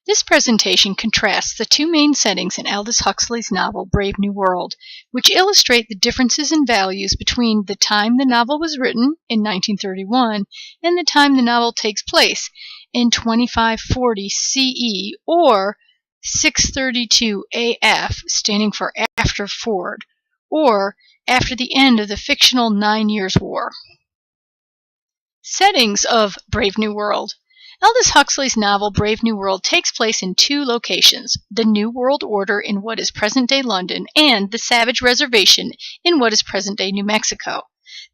This presentation contrasts the two main settings in Aldous Huxley's novel Brave New World, which illustrate the differences in values between the time the novel was written, in 1931, and the time the novel takes place, in 2540 CE, or 632 AF, standing for after Ford, or after the end of the fictional 9 Years' War. Settings of Brave New World. Aldous Huxley's novel Brave New World takes place in two locations, the New World Order in what is present-day London and the Savage Reservation in what is present-day New Mexico.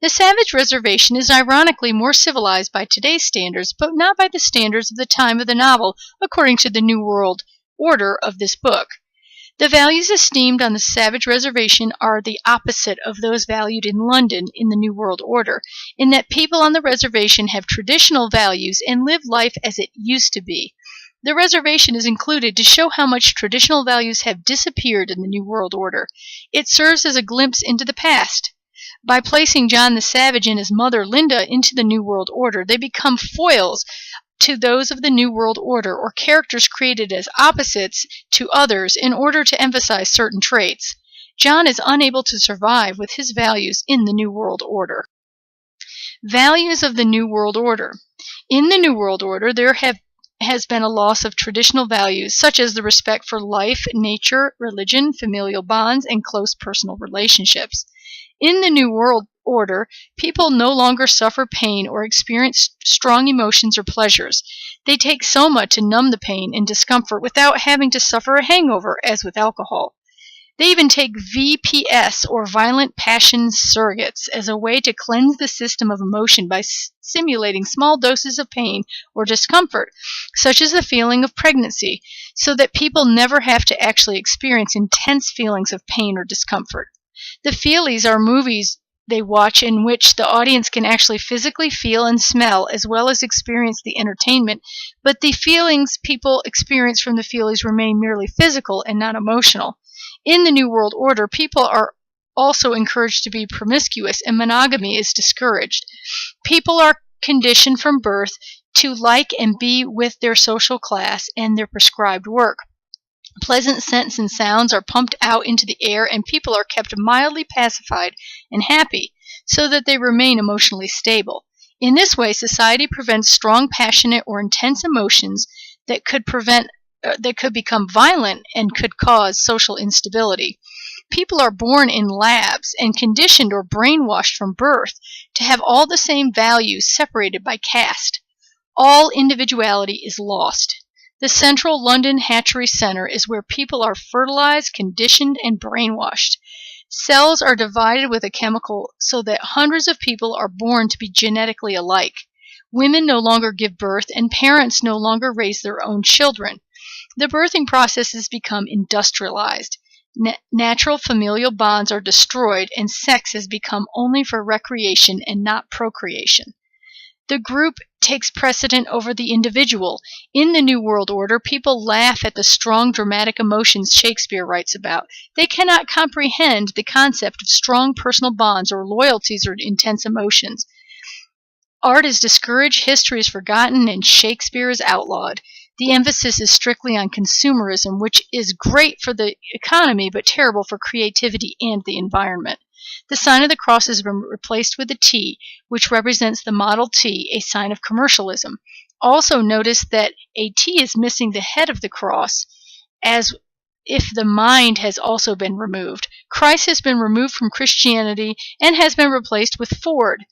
The Savage Reservation is ironically more civilized by today's standards, but not by the standards of the time of the novel, according to the New World Order of this book. The values esteemed on the Savage Reservation are the opposite of those valued in London in the New World Order, in that people on the reservation have traditional values and live life as it used to be. The reservation is included to show how much traditional values have disappeared in the New World Order. It serves as a glimpse into the past. By placing John the Savage and his mother Linda into the New World Order, they become foils to those of the New World Order, or characters created as opposites to others in order to emphasize certain traits. John is unable to survive with his values in the New World Order. Values of the New World Order. In the New World Order, there has been a loss of traditional values, such as the respect for life, nature, religion, familial bonds, and close personal relationships. In the New World Order, people no longer suffer pain or experience strong emotions or pleasures. They take soma to numb the pain and discomfort without having to suffer a hangover, as with alcohol. They even take VPS, or violent passion surrogates, as a way to cleanse the system of emotion by simulating small doses of pain or discomfort, such as the feeling of pregnancy, so that people never have to actually experience intense feelings of pain or discomfort. The feelies are movies they watch in which the audience can actually physically feel and smell as well as experience the entertainment, but the feelings people experience from the feelies remain merely physical and not emotional. In the New World Order, people are also encouraged to be promiscuous, and monogamy is discouraged. People are conditioned from birth to like and be with their social class and their prescribed work. Pleasant scents and sounds are pumped out into the air, and people are kept mildly pacified and happy so that they remain emotionally stable. In this way, society prevents strong, passionate, or intense emotions that could become violent and could cause social instability. People are born in labs and conditioned or brainwashed from birth to have all the same values separated by caste. All individuality is lost. The central London hatchery center is where people are fertilized, conditioned, and brainwashed. Cells are divided with a chemical so that hundreds of people are born to be genetically alike. Women no longer give birth, and parents no longer raise their own children. The birthing process has become industrialized. Natural familial bonds are destroyed, and sex has become only for recreation and not procreation. The group takes precedent over the individual. In the New World Order, people laugh at the strong dramatic emotions Shakespeare writes about. They cannot comprehend the concept of strong personal bonds or loyalties or intense emotions. Art is discouraged, history is forgotten, and Shakespeare is outlawed. The emphasis is strictly on consumerism, which is great for the economy but terrible for creativity and the environment. The sign of the cross has been replaced with a T, which represents the Model T, a sign of commercialism. Also notice that a T is missing the head of the cross, as if the mind has also been removed. Christ has been removed from Christianity and has been replaced with Ford.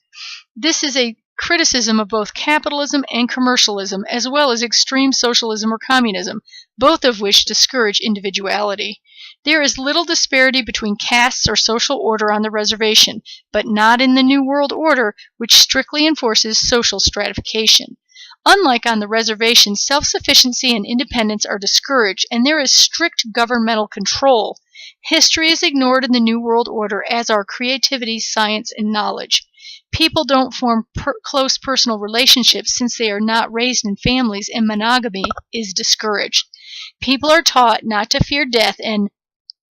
This is a criticism of both capitalism and commercialism, as well as extreme socialism or communism, both of which discourage individuality. There is little disparity between castes or social order on the reservation, but not in the New World Order, which strictly enforces social stratification. Unlike on the reservation, self-sufficiency and independence are discouraged, and there is strict governmental control. History is ignored in the New World Order, as are creativity, science, and knowledge. People don't form close personal relationships since they are not raised in families, and monogamy is discouraged. People are taught not to fear death, and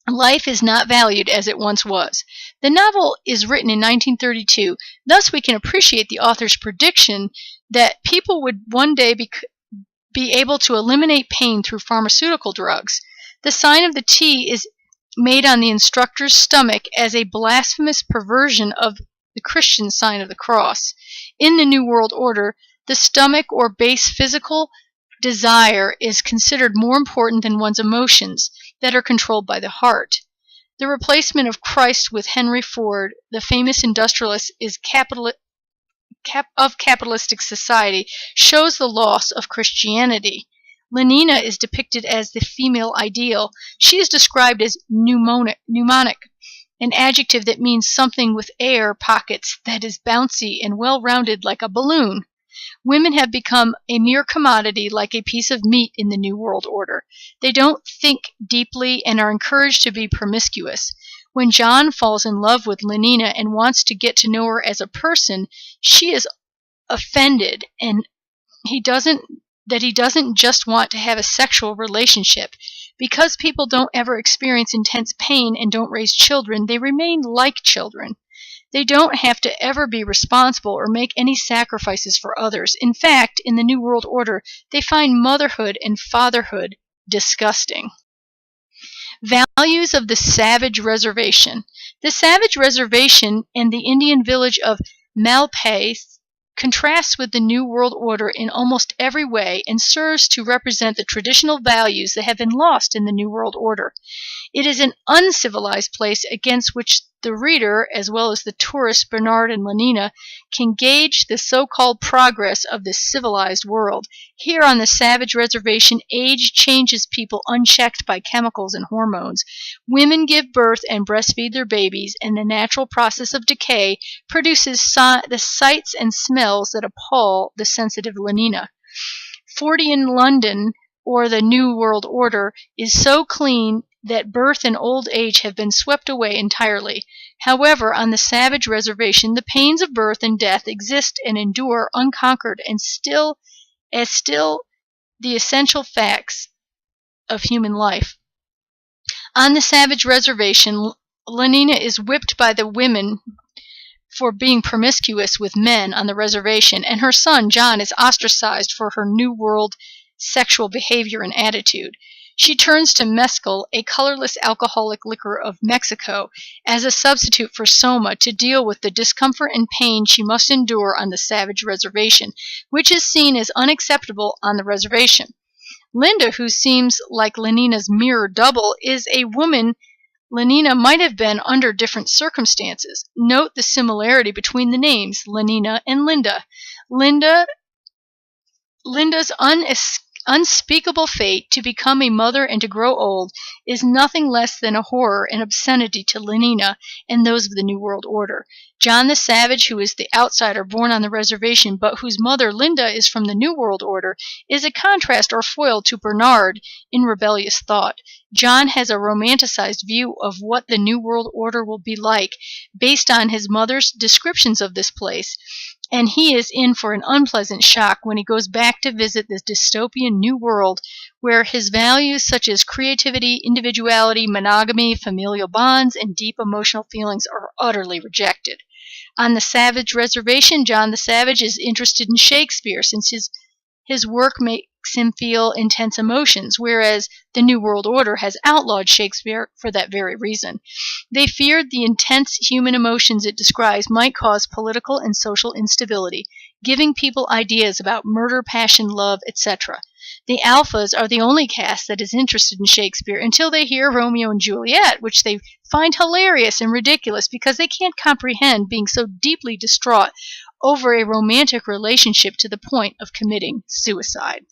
life is not valued as it once was. The novel is written in 1932, thus we can appreciate the author's prediction that people would one day be able to eliminate pain through pharmaceutical drugs. The sign of the T is made on the instructor's stomach as a blasphemous perversion of the Christian sign of the cross. In the New World Order, the stomach or base physical desire is considered more important than one's emotions that are controlled by the heart. The replacement of Christ with Henry Ford, the famous industrialist of capitalistic society, shows the loss of Christianity. Lenina is depicted as the female ideal. She is described as pneumonic, an adjective that means something with air pockets that is bouncy and well-rounded like a balloon. Women have become a mere commodity like a piece of meat in the New World Order. They don't think deeply and are encouraged to be promiscuous. When John falls in love with Lenina and wants to get to know her as a person, she is offended and he doesn't just want to have a sexual relationship. Because people don't ever experience intense pain and don't raise children, they remain like children. They don't have to ever be responsible or make any sacrifices for others. In fact, in the New World Order, they find motherhood and fatherhood disgusting. Values of the Savage Reservation. The Savage Reservation and the Indian village of Malpais contrasts with the New World Order in almost every way and serves to represent the traditional values that have been lost in the New World Order. It is an uncivilized place against which the reader, as well as the tourists Bernard and Lenina, can gauge the so-called progress of this civilized world. Here on the Savage Reservation, age changes people unchecked by chemicals and hormones. Women give birth and breastfeed their babies, and the natural process of decay produces the sights and smells that appall the sensitive Lenina. 40 in London, or the New World Order, is so clean that birth and old age have been swept away entirely. However, on the Savage Reservation, the pains of birth and death exist and endure unconquered and still the essential facts of human life. On the Savage Reservation, Lenina is whipped by the women for being promiscuous with men on the reservation, and her son, John, is ostracized for her New World sexual behavior and attitude. She turns to mezcal, a colorless alcoholic liquor of Mexico, as a substitute for soma to deal with the discomfort and pain she must endure on the Savage Reservation, which is seen as unacceptable on the reservation. Linda, who seems like Lenina's mirror double, is a woman Lenina might have been under different circumstances. Note the similarity between the names, Lenina and Linda. Linda's unspeakable fate to become a mother and to grow old is nothing less than a horror and obscenity to Lenina and those of the New World Order. John the Savage, who is the outsider born on the reservation but whose mother Linda is from the New World Order, is a contrast or foil to Bernard in rebellious thought. John has a romanticized view of what the New World Order will be like based on his mother's descriptions of this place, and he is in for an unpleasant shock when he goes back to visit this dystopian new world where his values such as creativity, individuality, monogamy, familial bonds, and deep emotional feelings are utterly rejected. On the Savage Reservation, John the Savage is interested in Shakespeare since his work makes him feel intense emotions, whereas the New World Order has outlawed Shakespeare for that very reason. They feared the intense human emotions it describes might cause political and social instability, giving people ideas about murder, passion, love, etc. The Alphas are the only caste that is interested in Shakespeare until they hear Romeo and Juliet, which they find hilarious and ridiculous because they can't comprehend being so deeply distraught over a romantic relationship to the point of committing suicide.